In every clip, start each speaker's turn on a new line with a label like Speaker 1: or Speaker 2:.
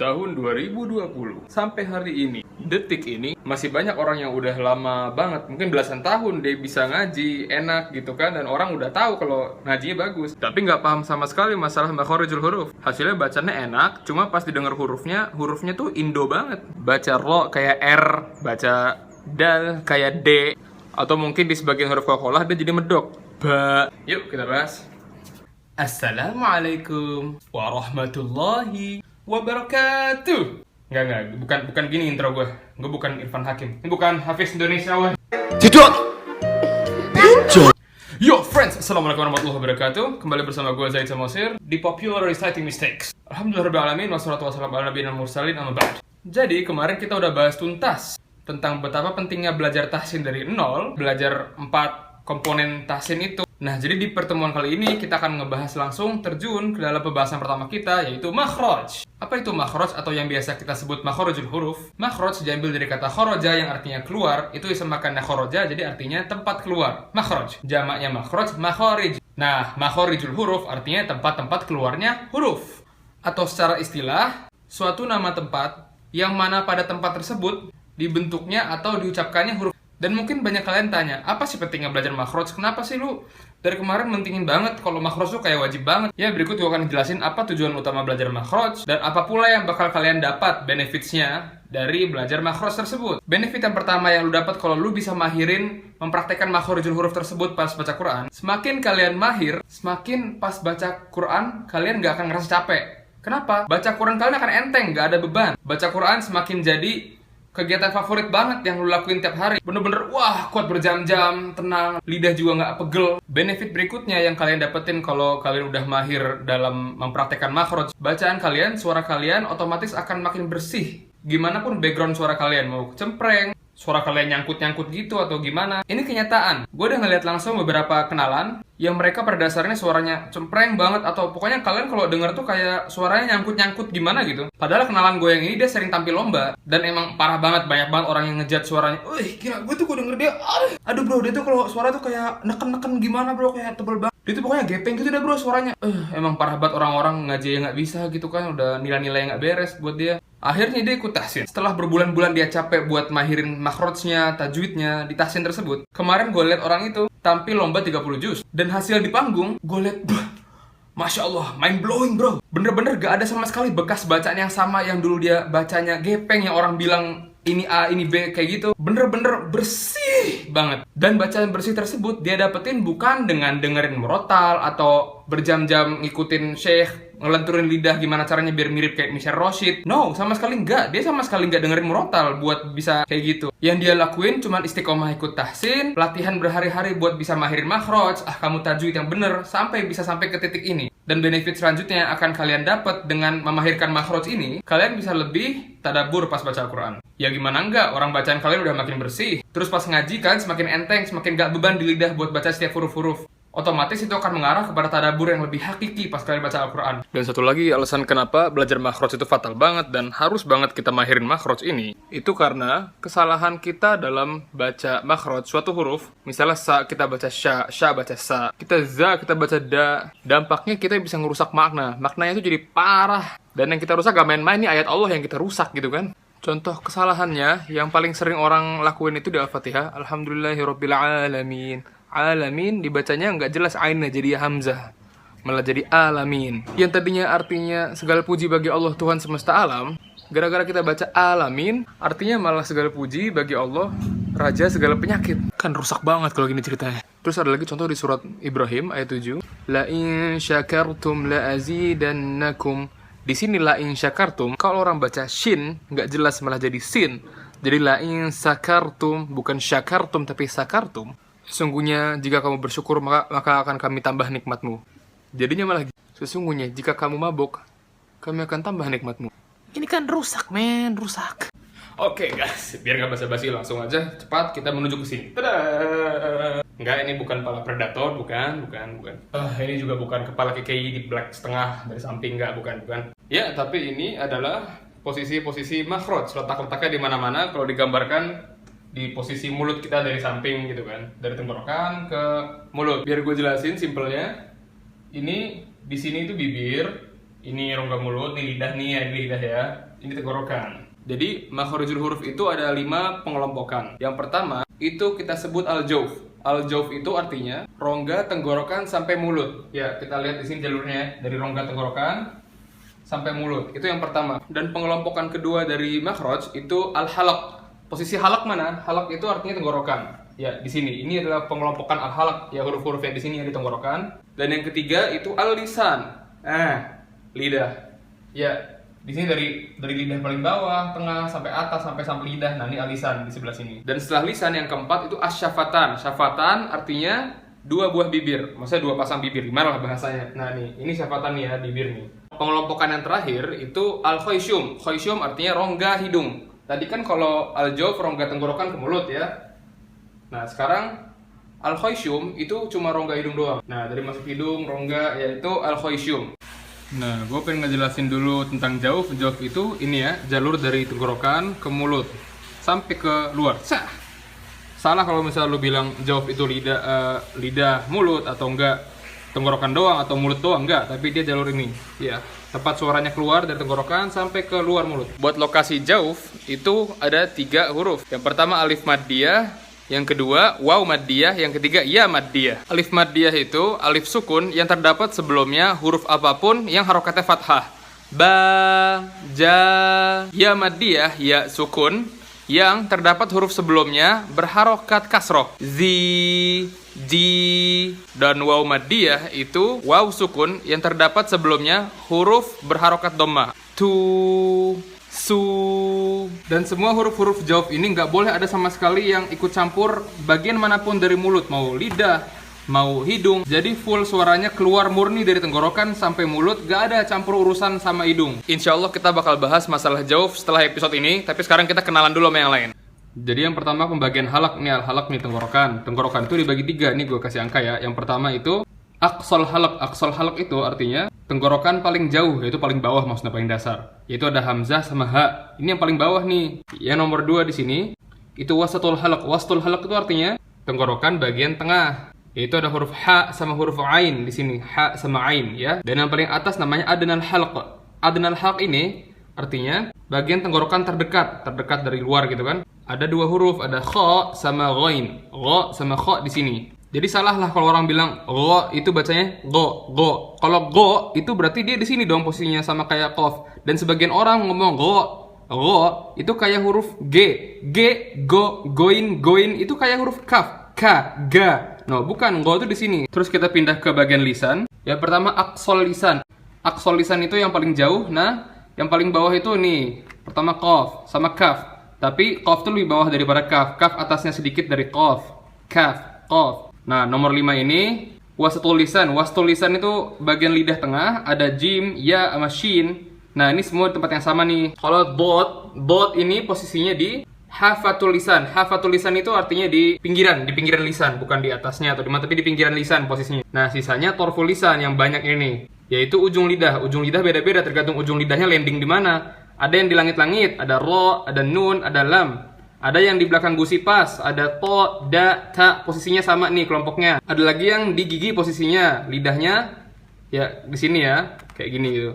Speaker 1: tahun 2020 sampai hari ini, detik ini, masih banyak orang yang udah lama banget, mungkin belasan tahun dia bisa ngaji enak gitu kan, dan orang udah tahu kalau ngajinya bagus, tapi nggak paham sama sekali masalah makharijul huruf. Hasilnya bacanya enak, cuma pas didengar hurufnya tuh Indo banget. Baca ro kayak R, baca dal kayak D, atau mungkin di sebagian huruf qalqalah dia jadi medok. Ba. Yuk kita bahas. Assalamualaikum warahmatullahi wabarakatuh. Enggak, bukan gini intro gue. Gue bukan Irfan Hakim. Ini bukan Hafiz Indonesia, wah.
Speaker 2: Tidak.
Speaker 1: Yo friends, assalamualaikum warahmatullahi wabarakatuh. Kembali bersama gue Zaid Samosir di Popular Reciting Mistakes. Alhamdulillahirobbilalamin, wassalatu wassalamu ala nabiyina mursalin, amma ba'd. Jadi kemarin kita udah bahas tuntas tentang betapa pentingnya belajar tahsin dari nol, belajar 4 komponen tahsin itu. Nah, jadi di pertemuan kali ini kita akan ngebahas langsung terjun ke dalam pembahasan pertama kita, yaitu makhraj. Apa itu makhraj atau yang biasa kita sebut makharijul huruf? Makhraj diambil dari kata kharaja yang artinya keluar, itu disemakan kharaja, jadi artinya tempat keluar. Makhraj, jamaknya makhraj, makharij. Nah, makharijul huruf artinya tempat-tempat keluarnya huruf. Atau secara istilah, suatu nama tempat yang mana pada tempat tersebut dibentuknya atau diucapkannya huruf. Dan mungkin banyak kalian tanya, apa sih pentingnya belajar makhraj? Kenapa sih lu dari kemarin mentingin banget kalau makhraj tuh kayak wajib banget? Ya, berikut gue akan jelasin apa tujuan utama belajar makhraj dan apa pula yang bakal kalian dapat benefitsnya dari belajar makhraj tersebut. Benefit yang pertama yang lu dapat kalau lu bisa mahirin mempraktekkan makharijul huruf tersebut pas baca Quran. Semakin kalian mahir, semakin pas baca Quran kalian gak akan ngerasa capek. Kenapa? Baca Quran kalian akan enteng, gak ada beban. Baca Quran semakin jadi kegiatan favorit banget yang lu lakuin tiap hari. Bener-bener, wah, kuat berjam-jam, tenang, lidah juga nggak pegel. Benefit berikutnya yang kalian dapetin kalau kalian udah mahir dalam mempraktekkan makhraj, bacaan kalian, suara kalian otomatis akan makin bersih. Gimana pun background suara kalian, mau cempreng, suara kalian nyangkut-nyangkut gitu atau gimana. Ini kenyataan. Gue udah ngeliat langsung beberapa kenalan yang mereka pada dasarnya suaranya cempreng banget, atau pokoknya kalian kalau denger tuh kayak suaranya nyangkut-nyangkut gimana gitu. Padahal kenalan gue yang ini dia sering tampil lomba dan emang parah banget, banyak banget orang yang ngejudge suaranya. Wih, gila, gue denger dia, aduh bro, dia tuh kalau suara tuh kayak neken-neken gimana bro, kayak tebel banget. Dia tuh pokoknya gepeng gitu dah bro suaranya. Emang parah banget, orang-orang ngaji yang nggak bisa gitu kan, udah nilai-nilai yang nggak beres buat dia. Akhirnya dia ikut tahsin. Setelah berbulan-bulan dia capek buat mahirin makhrajnya, tajwidnya di tahsin tersebut. Kemarin gue liat orang itu tampil lomba 30 juz. Dan hasil di panggung, gue liat, Masya Allah, mind blowing bro. Bener-bener gak ada sama sekali bekas bacaan yang sama yang dulu dia bacanya gepeng, yang orang bilang ini A, ini B, kayak gitu. Bener-bener bersih banget. Dan bacaan bersih tersebut dia dapetin bukan dengan dengerin murotal atau berjam-jam ngikutin syekh ngelenturin lidah gimana caranya biar mirip kayak Michelle Roshid. No, sama sekali enggak. Dia sama sekali enggak dengerin murotal buat bisa kayak gitu. Yang dia lakuin cuman istiqomah ikut tahsin, latihan berhari-hari buat bisa mahirin makhraj, kamu tajwid yang bener, sampai bisa sampai ke titik ini. Dan benefit selanjutnya yang akan kalian dapat dengan memahirkan makhraj ini, kalian bisa lebih tadabbur pas baca Al-Quran. Ya gimana enggak, orang bacaan kalian udah makin bersih. Terus pas ngaji kan semakin enteng, semakin gak beban di lidah buat baca setiap huruf-huruf. Otomatis itu akan mengarah kepada tadabbur yang lebih hakiki pas kalian baca Al-Quran. Dan satu lagi alasan kenapa belajar makhraj itu fatal banget dan harus banget kita mahirin makhraj ini, itu karena kesalahan kita dalam baca makhraj suatu huruf. Misalnya sa, kita baca sya, sya baca sa. Kita za, kita baca da. Dampaknya kita bisa ngerusak makna. Maknanya itu jadi parah. Dan yang kita rusak gak main-main, ini ayat Allah yang kita rusak gitu kan. Contoh kesalahannya yang paling sering orang lakuin itu di Al-Fatihah. Alhamdulillahirobbilalamin. Alamin dibacanya nggak jelas ainnya jadi hamzah, malah jadi alamin. Yang tadinya artinya segala puji bagi Allah Tuhan semesta alam, gara-gara kita baca alamin, artinya malah segala puji bagi Allah Raja segala penyakit. Kan rusak banget kalau gini ceritanya. Terus ada lagi contoh di surat Ibrahim ayat 7. La in syakartum la azidannakum. Di sini la in syakartum, kalau orang baca shin nggak jelas malah jadi sin. Jadi la in sakartum, bukan syakartum tapi sakartum. Sesungguhnya jika kamu bersyukur maka akan kami tambah nikmatmu. Jadinya malah sesungguhnya jika kamu mabuk kami akan tambah nikmatmu. Ini kan rusak men, rusak. Oke guys, biar gak basa-basi langsung aja cepat kita menuju ke sini. Tada! Enggak, ini bukan kepala predator, bukan. Ini juga bukan kepala KKI di black setengah dari samping, bukan. Ya, tapi ini adalah posisi-posisi makhraj, letak-letaknya di mana-mana kalau digambarkan di posisi mulut kita dari samping gitu kan, dari tenggorokan ke mulut. Biar gue jelasin simpelnya, ini di sini itu bibir, Ini rongga mulut, ini lidah nih ya, ini lidah ya. Ini tenggorokan. Jadi makharijul huruf itu ada 5 pengelompokan. Yang pertama itu kita sebut al-jauf. Al-jauf itu artinya rongga tenggorokan sampai mulut. Ya, kita lihat di sini jalurnya dari rongga tenggorokan sampai mulut. Itu yang pertama. Dan pengelompokan kedua dari makhraj itu al-halaq. Posisi halaq mana? Halaq itu artinya tenggorokan. Ya, di sini. Ini adalah pengelompokan al-halaq. Ya, huruf-huruf yang di sini yang di tenggorokan. Dan yang ketiga itu al-lisan. Lidah. Ya, di sini dari lidah paling bawah, tengah sampai atas sampai lidah. Nah, ini al-lisan di sebelah sini. Dan setelah lisan yang keempat itu asyafatan. Syafatan artinya 2 buah bibir. Maksudnya 2 pasang bibir. Gimana lah bahasanya? Nah, nih, ini syafatan nih ya, bibir nih. Pengelompokan yang terakhir itu al-khayshum. Khayshum artinya rongga hidung. Tadi kan kalau al-jauf rongga tenggorokan ke mulut ya. Nah, sekarang al-khayshum itu cuma rongga hidung doang. Nah, dari masuk hidung, rongga, yaitu al-khayshum. Nah, gue pengen ngejelasin dulu tentang jauf. Jauf itu ini ya, jalur dari tenggorokan ke mulut sampai ke luar. Salah kalau misalnya lu bilang jauf itu lidah mulut atau enggak tenggorokan doang atau mulut doang, enggak, tapi dia jalur ini. Ya, tempat suaranya keluar dari tenggorokan sampai ke luar mulut. Buat lokasi jauf itu ada 3 huruf. Yang pertama alif maddiyah, yang kedua waw maddiyah, yang ketiga ya maddiyah. Alif maddiyah itu alif sukun yang terdapat sebelumnya huruf apapun yang harokatnya fathah. Ba, ja. Ya maddiyah, ya sukun yang terdapat huruf sebelumnya berharokat kasroh. Zi, ji. Dan waw maddiyah itu waw sukun yang terdapat sebelumnya huruf berharokat dhammah. Tu, su. Dan semua huruf-huruf jauf ini nggak boleh ada sama sekali yang ikut campur bagian manapun dari mulut, mau lidah, mau hidung. Jadi full suaranya keluar murni dari tenggorokan sampai mulut, nggak ada campur urusan sama hidung. Insya Allah kita bakal bahas masalah jauf setelah episode ini, tapi sekarang kita kenalan dulu sama yang lain. Jadi yang pertama pembagian halak nih, al-halak nih tenggorokan. Tenggorokan itu dibagi 3, nih gue kasih angka ya. Yang pertama itu aqsal halak. Aqsal halak itu artinya tenggorokan paling jauh, yaitu paling bawah, maksudnya paling dasar. Yaitu ada hamzah sama ha. Ini yang paling bawah nih. Yang nomor 2 di sini itu wasatul halak. Wasatul halak itu artinya tenggorokan bagian tengah. Yaitu ada huruf ha sama huruf ain di sini. Ha sama ain ya. Dan yang paling atas namanya adnal halq. Adnal halq ini artinya bagian tenggorokan terdekat dari luar gitu kan. Ada 2 huruf, ada kha sama ghain. Gha sama kha di sini. Jadi salah lah kalau orang bilang gho itu bacanya go. Kalau go itu berarti dia di sini dong posisinya sama kayak qaf. Dan sebagian orang ngomong go itu kayak huruf g, goin itu kayak huruf kaf, ka, ga. No, bukan, go itu di sini. Terus kita pindah ke bagian lisan. Yang pertama aqsal lisan. Aqsal lisan itu yang paling jauh. Nah, yang paling bawah itu nih. Pertama qaf sama kaf. Tapi qaf itu lebih bawah daripada kaf. Kaf atasnya sedikit dari qaf. Kaf, qaf. Nah, nomor 5 ini wasatul lisan. Wasatul lisan itu bagian lidah tengah, ada jim, ya, sama shin. Nah, ini semua di tempat yang sama nih. Kalau dot ini posisinya di hafatul lisan. Hafatul lisan itu artinya di pinggiran lisan, bukan di atasnya atau di mana, tapi di pinggiran lisan posisinya. Nah, sisanya torful lisan yang banyak ini, yaitu ujung lidah. Ujung lidah beda-beda tergantung ujung lidahnya landing di mana. Ada yang di langit-langit, ada ro, ada nun, ada lam. Ada yang di belakang gusi pas, ada to, da, ta, posisinya sama nih kelompoknya. Ada lagi yang di gigi posisinya, lidahnya ya di sini ya, kayak gini gitu.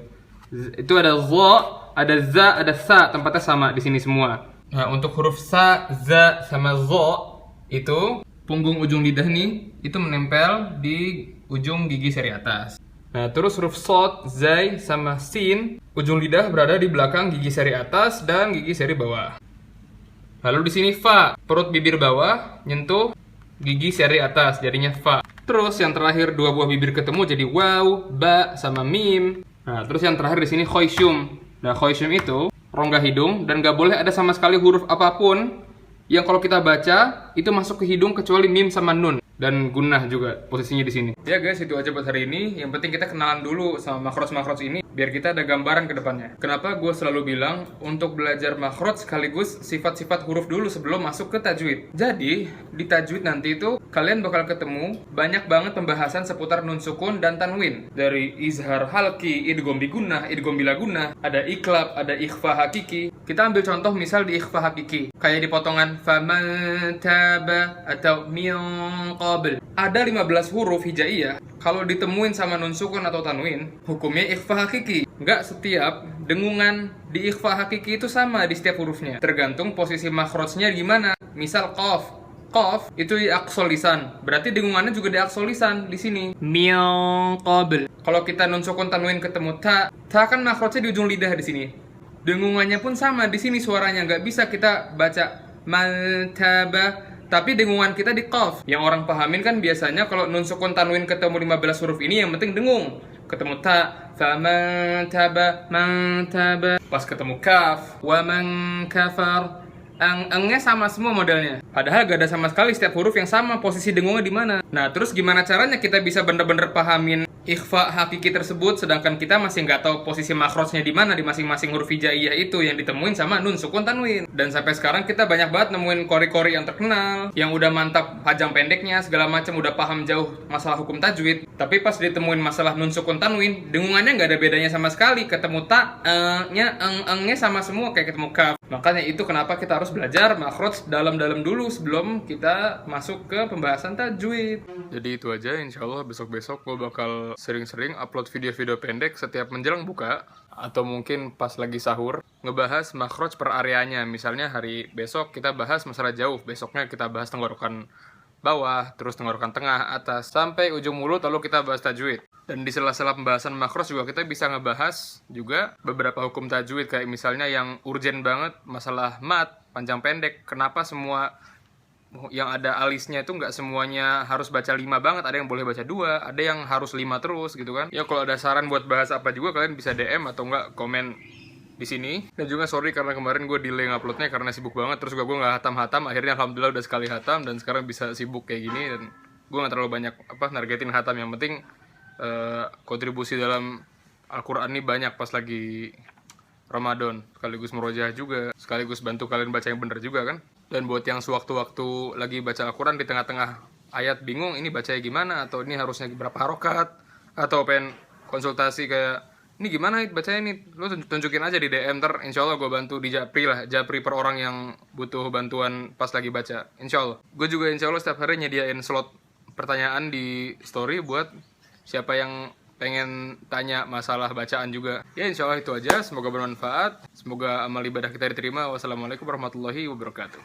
Speaker 1: Itu ada zo, ada za, ada sa, tempatnya sama di sini semua. Nah, untuk huruf sa, za, sama zo itu punggung ujung lidah nih itu menempel di ujung gigi seri atas. Nah, terus huruf sod, zai, sama sin, ujung lidah berada di belakang gigi seri atas dan gigi seri bawah. Lalu di sini fa, perut bibir bawah nyentuh gigi seri atas, jadinya fa. Terus yang terakhir 2 buah bibir ketemu jadi waw, ba, sama mim. Nah, terus yang terakhir di sini khayshum. Nah, khayshum itu rongga hidung dan gak boleh ada sama sekali huruf apapun yang kalau kita baca itu masuk ke hidung kecuali mim sama nun. Dan gunnah juga posisinya di sini. Ya guys, itu aja buat hari ini. Yang penting kita kenalan dulu sama makhraj-makhraj ini biar kita ada gambaran ke depannya. Kenapa gue selalu bilang untuk belajar makhraj sekaligus sifat-sifat huruf dulu sebelum masuk ke tajwid. Jadi, di tajwid nanti itu kalian bakal ketemu banyak banget pembahasan seputar nun sukun dan tanwin. Dari izhar halki, idgham bi gunnah, idgham bila gunnah, ada iklab, ada ikhfa hakiki. Kita ambil contoh misal di ikhfa hakiki. Kayak di potongan faman taba atau min qabl. Ada 15 huruf hijaiyah. Kalau ditemuin sama nun sukun atau tanwin, hukumnya ikhfa hakiki. Nggak setiap dengungan di ikhfa hakiki itu sama di setiap hurufnya. Tergantung posisi makhrajnya gimana. Misal qaf. Qaf itu di aqsal lisan. Berarti dengungannya juga di aqsal lisan di sini. Min qabl. Kalau kita nun sukun tanwin ketemu ta, ta kan makhrajnya di ujung lidah di sini. Dengungannya pun sama di sini suaranya. Nggak bisa kita baca maltaba. Tapi dengungan kita di qaf. Yang orang pahamin kan biasanya kalau nun sukun tanwin ketemu 15 huruf ini yang penting dengung. Ketemu ta, faman taba, man taba. Pas ketemu kaf, wa man kafar. Engnya sama semua modelnya. Padahal gak ada sama sekali setiap huruf yang sama posisi dengungnya di mana. Nah, terus gimana caranya kita bisa bener-bener pahamin ikhfa hakiki tersebut sedangkan kita masih nggak tahu posisi makhrajnya di mana di masing-masing huruf hijaiyah itu yang ditemuin sama nun sukun tanwin. Dan sampai sekarang kita banyak banget nemuin kori-kori yang terkenal, yang udah mantap panjang pendeknya segala macam, udah paham jauh masalah hukum tajwid. Tapi pas ditemuin masalah nun sukun tanwin, dengungannya nggak ada bedanya sama sekali. Ketemu ta, engnya sama semua kayak ketemu kaf. Makanya itu kenapa kita harus belajar makhraj dalam-dalam dulu sebelum kita masuk ke pembahasan tajwid. Jadi itu aja, insya Allah besok-besok gue bakal sering-sering upload video-video pendek setiap menjelang buka atau mungkin pas lagi sahur ngebahas makhraj per areanya. Misalnya hari besok kita bahas masalah jauh, besoknya kita bahas tenggorokan bawah, terus tenggorokan tengah, atas, sampai ujung mulut lalu kita bahas tajwid. Dan di sela-sela pembahasan makhraj juga kita bisa ngebahas juga beberapa hukum tajwid kayak misalnya yang urgen banget masalah mat, panjang pendek. Kenapa semua yang ada alisnya itu nggak semuanya harus baca 5 banget, ada yang boleh baca 2, ada yang harus 5 terus gitu kan. Ya kalau ada saran buat bahas apa juga kalian bisa DM atau nggak komen di sini. Dan juga sorry karena kemarin gue delay nguploadnya karena sibuk banget, terus juga gue nggak hatam-hatam, akhirnya alhamdulillah udah sekali hatam dan sekarang bisa sibuk kayak gini dan gue nggak terlalu banyak nargetin hatam. Yang penting kontribusi dalam Al-Quran ini banyak pas lagi Ramadan, sekaligus murojaah juga, sekaligus bantu kalian baca yang bener juga kan. Dan buat yang sewaktu-waktu lagi baca Al-Quran di tengah-tengah ayat bingung ini bacanya gimana, atau ini harusnya berapa harokat, atau pengen konsultasi kayak ini gimana bacanya ini, lu tunjukin aja di DM, ntar insya Allah gue bantu di japri lah, japri per orang yang butuh bantuan pas lagi baca, insya Allah. Gue juga insya Allah setiap hari nyediain slot pertanyaan di story buat siapa yang pengen tanya masalah bacaan juga. Ya insya Allah itu aja, semoga bermanfaat, semoga amal ibadah kita diterima. Wassalamualaikum warahmatullahi wabarakatuh.